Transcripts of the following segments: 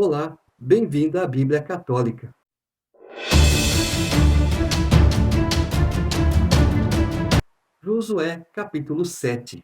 Olá, bem-vindo à Bíblia Católica. Josué, capítulo 7.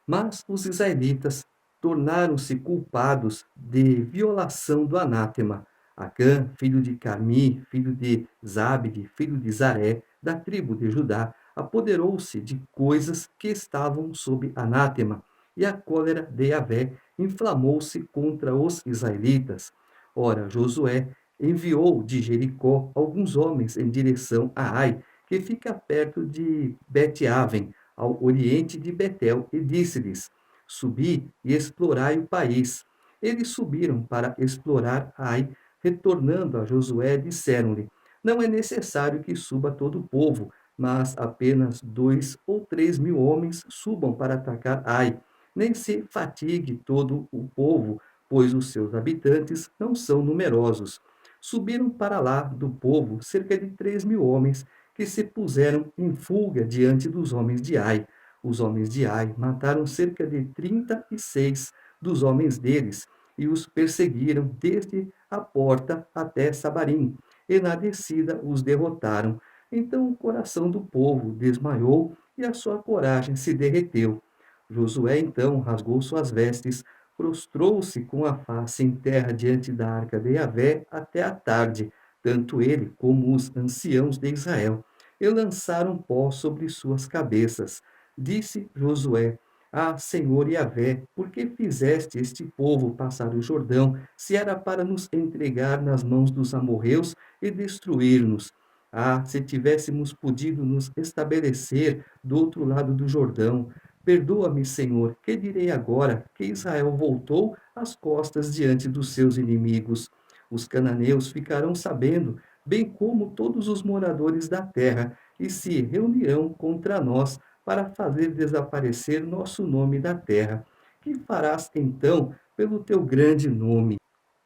Mas os israelitas tornaram-se culpados de violação do anátema. Acã, filho de Carmi, filho de Zabde, filho de Zaré, da tribo de Judá, apoderou-se de coisas que estavam sob anátema, e a cólera de Yahvé inflamou-se contra os israelitas. Ora, Josué enviou de Jericó alguns homens em direção a Ai, que fica perto de Bet-Aven, ao oriente de Betel, e disse-lhes: Subi e explorai o país. Eles subiram para explorar Ai, retornando a Josué, disseram-lhe: Não é necessário que suba todo o povo, mas apenas 2 ou 3 mil homens subam para atacar Ai. Nem se fatigue todo o povo, pois os seus habitantes não são numerosos. Subiram para lá do povo cerca de 3 mil homens, que se puseram em fuga diante dos homens de Ai. Os homens de Ai mataram cerca de 36 dos homens deles e os perseguiram desde a porta até Sabarim, e na descida os derrotaram. Então o coração do povo desmaiou e a sua coragem se derreteu. Josué então rasgou suas vestes, prostrou-se com a face em terra diante da arca de Yahvé até a tarde, tanto ele como os anciãos de Israel, e lançaram pó sobre suas cabeças. Disse Josué: Ah, Senhor Yahvé, por que fizeste este povo passar o Jordão, se era para nos entregar nas mãos dos amorreus e destruir-nos? Ah, se tivéssemos podido nos estabelecer do outro lado do Jordão. Perdoa-me, Senhor, que direi agora que Israel voltou as costas diante dos seus inimigos? Os cananeus ficarão sabendo, bem como todos os moradores da terra, e se reunirão contra nós para fazer desaparecer nosso nome da terra. Que farás então pelo teu grande nome?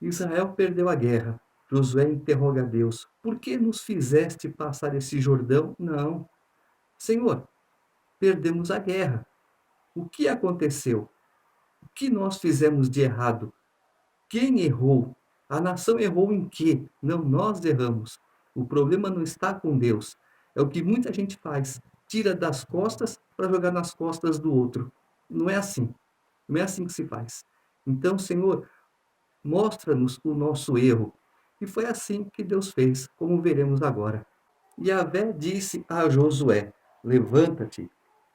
Israel perdeu a guerra. Josué interroga a Deus: Por que nos fizeste passar esse Jordão? Não. Senhor, perdemos a guerra. O que aconteceu? O que nós fizemos de errado? Quem errou? A nação errou em quê? Não, nós erramos. O problema não está com Deus. É o que muita gente faz. Tira das costas para jogar nas costas do outro. Não é assim. Não é assim que se faz. Então, Senhor, mostra-nos o nosso erro. E foi assim que Deus fez, como veremos agora. Yahvé disse a Josué: Levanta-te,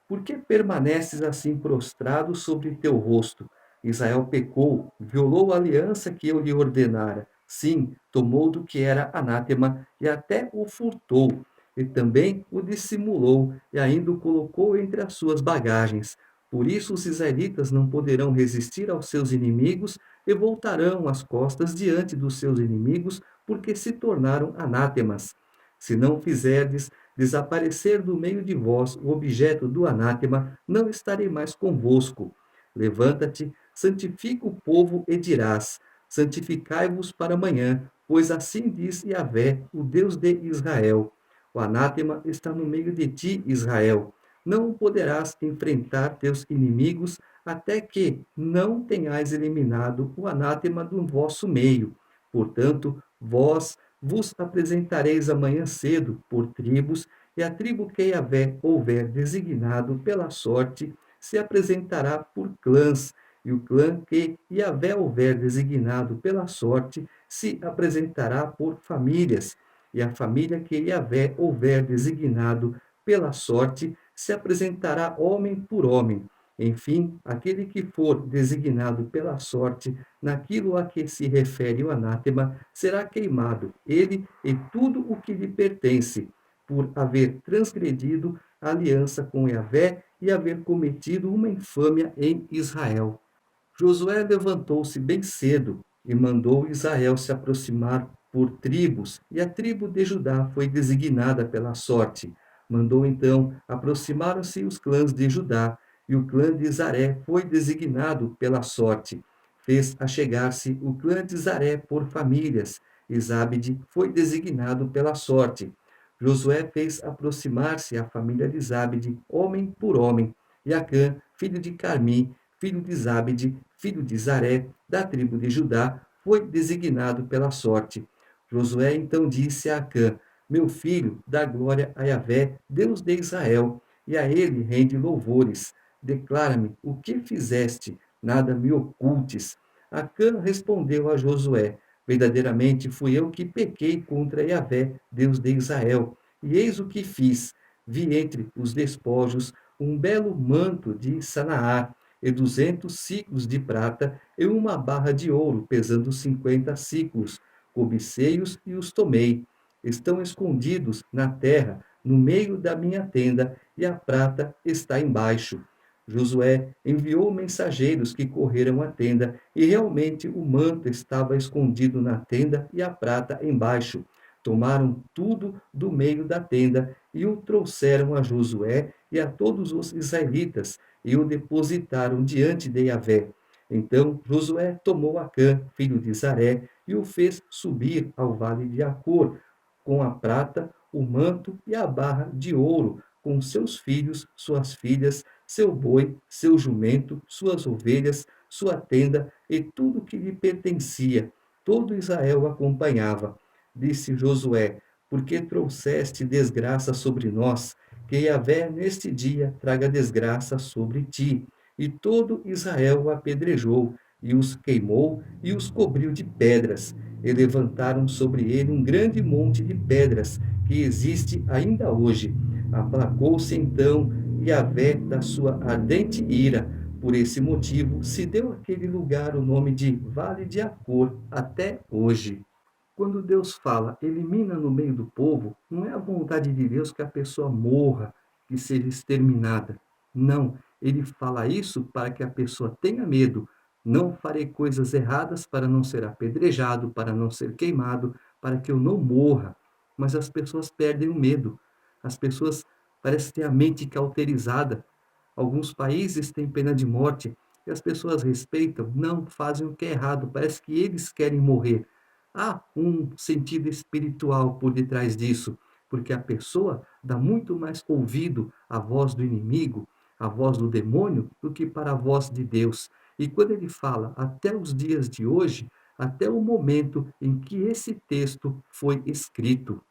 por que permaneces assim prostrado sobre teu rosto? Israel pecou, violou a aliança que eu lhe ordenara. Sim, tomou do que era anátema e até o furtou. E também o dissimulou e ainda o colocou entre as suas bagagens. Por isso os israelitas não poderão resistir aos seus inimigos e voltarão as costas diante dos seus inimigos, porque se tornaram anátemas. Se não fizerdes desaparecer do meio de vós o objeto do anátema, não estarei mais convosco. Levanta-te, santifica o povo e dirás: Santificai-vos para amanhã, pois assim diz Yahvé, o Deus de Israel. O anátema está no meio de ti, Israel. Não poderás enfrentar teus inimigos até que não tenhais eliminado o anátema do vosso meio. Portanto, vós vos apresentareis amanhã cedo por tribos, e a tribo que Yahvé houver designado pela sorte se apresentará por clãs, e o clã que Yahvé houver designado pela sorte se apresentará por famílias, e a família que Yahvé houver designado pela sorte se apresentará homem por homem. Enfim, aquele que for designado pela sorte naquilo a que se refere o anátema será queimado, ele e tudo o que lhe pertence, por haver transgredido a aliança com Yahvé e haver cometido uma infâmia em Israel. Josué levantou-se bem cedo e mandou Israel se aproximar por tribos, e a tribo de Judá foi designada pela sorte. Mandou então aproximaram-se os clãs de Judá, e o clã de Zaré foi designado pela sorte. Fez achegar-se o clã de Zaré por famílias, e Zabde foi designado pela sorte. Josué fez aproximar-se a família de Zabde, homem por homem, e Acã, filho de Carmi, filho de Zabde, filho de Zaré, da tribo de Judá, foi designado pela sorte. Josué então disse a Acã: Meu filho, dá glória a Yahvé, Deus de Israel, e a ele rende louvores. Declara-me o que fizeste, nada me ocultes. Acã respondeu a Josué: Verdadeiramente fui eu que pequei contra Yahvé, Deus de Israel. E eis o que fiz: vi entre os despojos um belo manto de Sanaar, e 200 siclos de prata, e uma barra de ouro, pesando 50 siclos. Cobicei-os e os tomei. Estão escondidos na terra, no meio da minha tenda, e a prata está embaixo. Josué enviou mensageiros que correram à tenda, e realmente o manto estava escondido na tenda e a prata embaixo. Tomaram tudo do meio da tenda e o trouxeram a Josué e a todos os israelitas, e o depositaram diante de Yahvé. Então Josué tomou Acã, filho de Zaré, e o fez subir ao vale de Acor, com a prata, o manto e a barra de ouro, com seus filhos, suas filhas, seu boi, seu jumento, suas ovelhas, sua tenda e tudo que lhe pertencia. Todo Israel o acompanhava. Disse Josué: Porque trouxeste desgraça sobre nós, que Yahvé neste dia traga desgraça sobre ti. E todo Israel o apedrejou, e os queimou, e os cobriu de pedras. E levantaram sobre ele um grande monte de pedras, que existe ainda hoje. Aplacou-se então Yahvé da sua ardente ira. Por esse motivo, se deu àquele lugar o nome de Vale de Acor até hoje. Quando Deus fala, elimina no meio do povo, não é a vontade de Deus que a pessoa morra, que seja exterminada. Não, ele fala isso para que a pessoa tenha medo. Não farei coisas erradas para não ser apedrejado, para não ser queimado, para que eu não morra. Mas as pessoas perdem o medo. As pessoas parecem ter a mente cauterizada. Alguns países têm pena de morte e as pessoas respeitam, não fazem o que é errado, parece que eles querem morrer. Há um sentido espiritual por detrás disso, porque a pessoa dá muito mais ouvido à voz do inimigo, à voz do demônio, do que para a voz de Deus. E quando ele fala até os dias de hoje, até o momento em que esse texto foi escrito.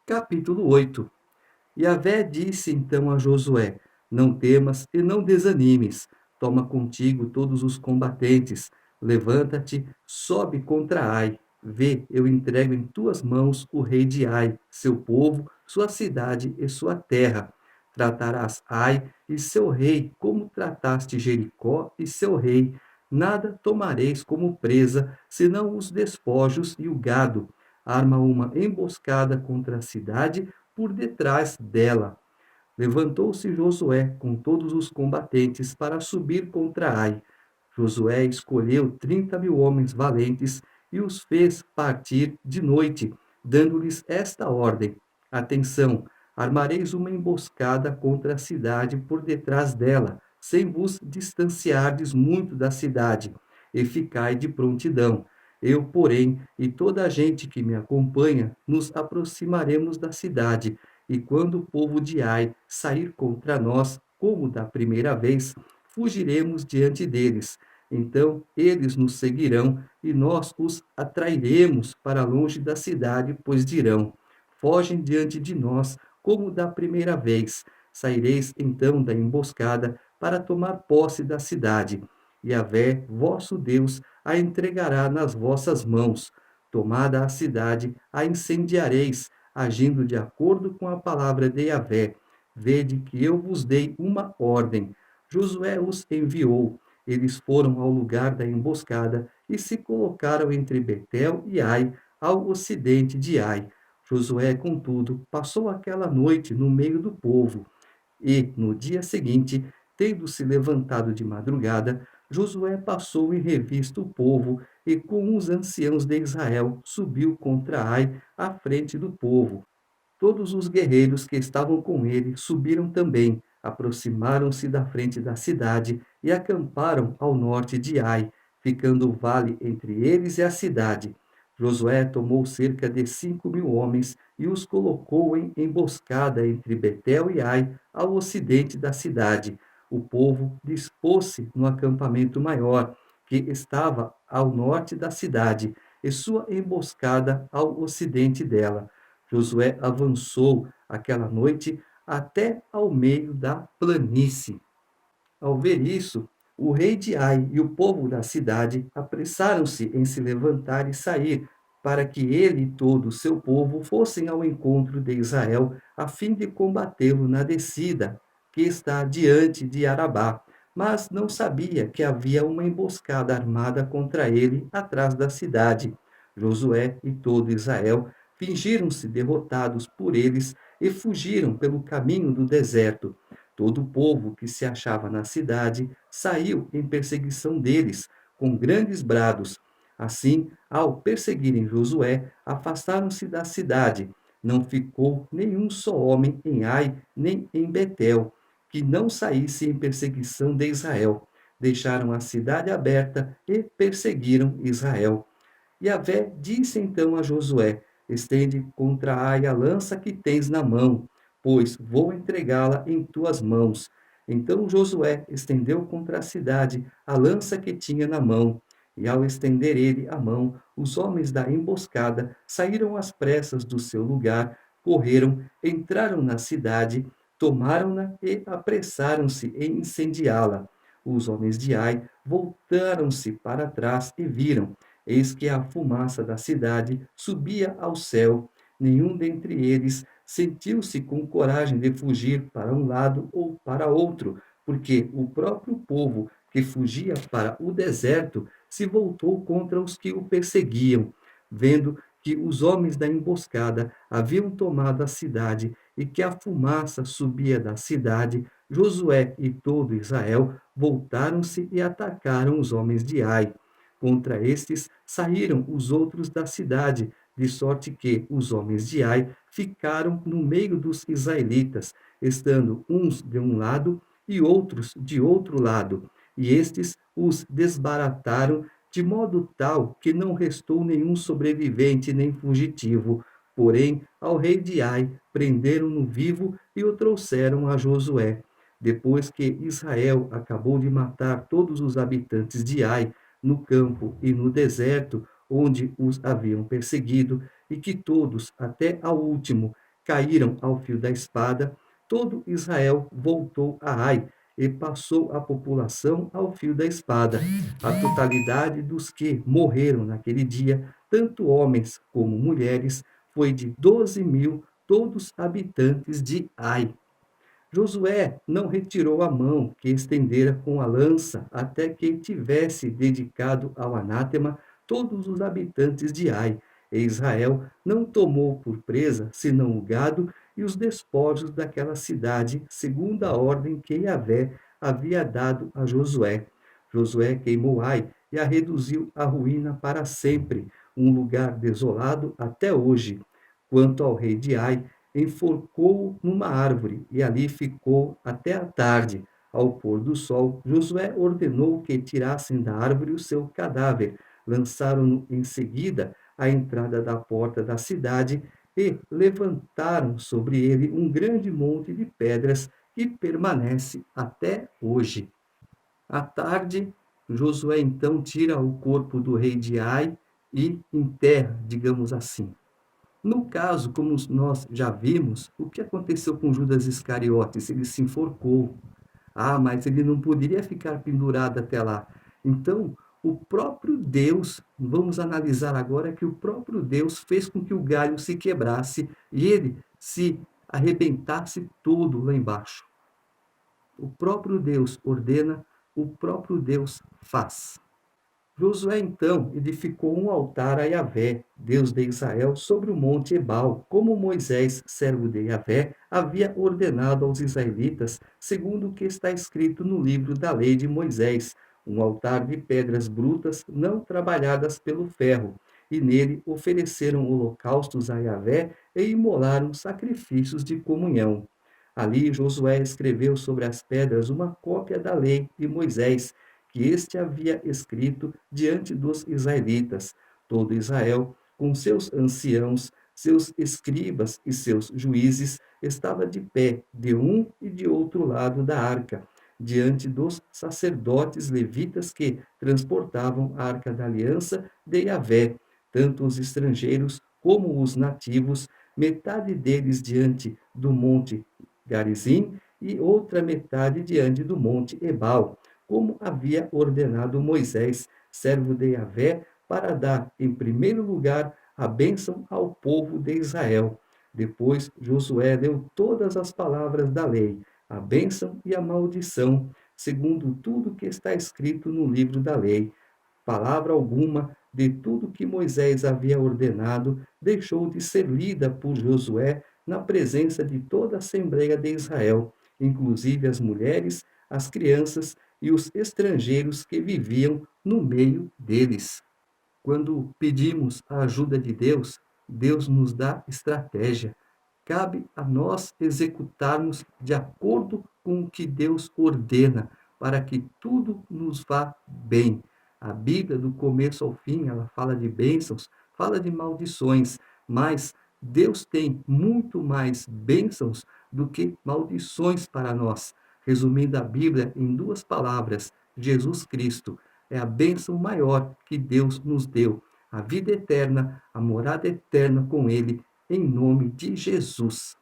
Capítulo 8. Yahvé disse então a Josué: Não temas e não desanimes. Toma contigo todos os combatentes. Levanta-te, sobe contra Ai. Vê, eu entrego em tuas mãos o rei de Ai, seu povo, sua cidade e sua terra. Tratarás Ai e seu rei como trataste Jericó e seu rei. Nada tomareis como presa, senão os despojos e o gado. Arma uma emboscada contra a cidade por detrás dela. Levantou-se Josué com todos os combatentes para subir contra Ai. Josué escolheu 30.000 homens valentes e os fez partir de noite, dando-lhes esta ordem: Atenção, armareis uma emboscada contra a cidade por detrás dela, sem vos distanciardes muito da cidade, e ficai de prontidão. Eu, porém, e toda a gente que me acompanha, nos aproximaremos da cidade, e quando o povo de Ai sair contra nós, como da primeira vez, fugiremos diante deles. Então eles nos seguirão e nós os atrairemos para longe da cidade, pois dirão: Fogem diante de nós, como da primeira vez. Saireis então da emboscada para tomar posse da cidade. E Yahvé, vosso Deus, a entregará nas vossas mãos. Tomada a cidade, a incendiareis, agindo de acordo com a palavra de Yahvé. Vede que eu vos dei uma ordem. Josué os enviou. Eles foram ao lugar da emboscada e se colocaram entre Betel e Ai, ao ocidente de Ai. Josué, contudo, passou aquela noite no meio do povo. E, no dia seguinte, tendo se levantado de madrugada, Josué passou em revista o povo e, com os anciãos de Israel, subiu contra Ai à frente do povo. Todos os guerreiros que estavam com ele subiram também, aproximaram-se da frente da cidade e acamparam ao norte de Ai, ficando o vale entre eles e a cidade. Josué tomou cerca de 5.000 homens e os colocou em emboscada entre Betel e Ai, ao ocidente da cidade. O povo dispôs-se no acampamento maior, que estava ao norte da cidade, e sua emboscada ao ocidente dela. Josué avançou aquela noite até ao meio da planície. Ao ver isso, o rei de Ai e o povo da cidade apressaram-se em se levantar e sair, para que ele e todo o seu povo fossem ao encontro de Israel, a fim de combatê-lo na descida, que está diante de Arabá. Mas não sabia que havia uma emboscada armada contra ele atrás da cidade. Josué e todo Israel fingiram-se derrotados por eles e fugiram pelo caminho do deserto. Todo o povo que se achava na cidade saiu em perseguição deles, com grandes brados. Assim, ao perseguirem Josué, afastaram-se da cidade. Não ficou nenhum só homem em Ai, nem em Betel, que não saísse em perseguição de Israel. Deixaram a cidade aberta e perseguiram Israel. Yahvé disse então a Josué: estende contra Ai a lança que tens na mão, pois vou entregá-la em tuas mãos. Então Josué estendeu contra a cidade a lança que tinha na mão. E ao estender ele a mão, os homens da emboscada saíram às pressas do seu lugar, correram, entraram na cidade, tomaram-na e apressaram-se em incendiá-la. Os homens de Ai voltaram-se para trás e viram. Eis que a fumaça da cidade subia ao céu. Nenhum dentre eles sentiu-se com coragem de fugir para um lado ou para outro, porque o próprio povo que fugia para o deserto se voltou contra os que o perseguiam, vendo que os homens da emboscada haviam tomado a cidade e que a fumaça subia da cidade. Josué e todo Israel voltaram-se e atacaram os homens de Ai. Contra estes saíram os outros da cidade, de sorte que os homens de Ai ficaram no meio dos israelitas, estando uns de um lado e outros de outro lado. E estes os desbarataram de modo tal que não restou nenhum sobrevivente nem fugitivo. Porém, ao rei de Ai prenderam-no vivo e o trouxeram a Josué. Depois que Israel acabou de matar todos os habitantes de Ai, no campo e no deserto, onde os haviam perseguido, e que todos, até ao último, caíram ao fio da espada, todo Israel voltou a Ai e passou a população ao fio da espada. A totalidade dos que morreram naquele dia, tanto homens como mulheres, foi de 12.000, todos habitantes de Ai. Josué não retirou a mão que estendera com a lança até que tivesse dedicado ao anátema todos os habitantes de Ai. E Israel não tomou por presa senão o gado e os despojos daquela cidade, segundo a ordem que Yahvé havia dado a Josué. Josué queimou Ai e a reduziu à ruína para sempre, um lugar desolado até hoje. Quanto ao rei de Ai, enforcou-o numa árvore e ali ficou até a tarde. Ao pôr do sol, Josué ordenou que tirassem da árvore o seu cadáver, lançaram-no em seguida à entrada da porta da cidade e levantaram sobre ele um grande monte de pedras que permanece até hoje. À tarde, Josué então tira o corpo do rei de Ai e enterra, digamos assim. No caso, como nós já vimos, o que aconteceu com Judas Iscariotes? Ele se enforcou. Ah, mas ele não poderia ficar pendurado até lá. Então, o próprio Deus, vamos analisar agora que o próprio Deus fez com que o galho se quebrasse e ele se arrebentasse todo lá embaixo. O próprio Deus ordena, o próprio Deus faz. Josué então edificou um altar a Yahvé, Deus de Israel, sobre o monte Ebal, como Moisés, servo de Yahvé, havia ordenado aos israelitas, segundo o que está escrito no livro da lei de Moisés, um altar de pedras brutas, não trabalhadas pelo ferro, e nele ofereceram holocaustos a Yahvé e imolaram sacrifícios de comunhão. Ali Josué escreveu sobre as pedras uma cópia da lei de Moisés, que este havia escrito diante dos israelitas. Todo Israel, com seus anciãos, seus escribas e seus juízes, estava de pé de um e de outro lado da arca. diante dos sacerdotes levitas que transportavam a Arca da Aliança de Yahvé, tanto os estrangeiros como os nativos, metade deles diante do monte Garizim e outra metade diante do monte Ebal, como havia ordenado Moisés, servo de Yahvé, para dar, em primeiro lugar, a bênção ao povo de Israel. Depois, Josué deu todas as palavras da lei, a bênção e a maldição, segundo tudo que está escrito no livro da lei. Palavra alguma de tudo que Moisés havia ordenado deixou de ser lida por Josué na presença de toda a Assembleia de Israel, inclusive as mulheres, as crianças e os estrangeiros que viviam no meio deles. Quando pedimos a ajuda de Deus, Deus nos dá estratégia. Cabe a nós executarmos de acordo com o que Deus ordena, para que tudo nos vá bem. A Bíblia, do começo ao fim, ela fala de bênçãos, fala de maldições, mas Deus tem muito mais bênçãos do que maldições para nós. Resumindo a Bíblia em duas palavras, Jesus Cristo é a bênção maior que Deus nos deu, a vida eterna, a morada eterna com Ele, em nome de Jesus.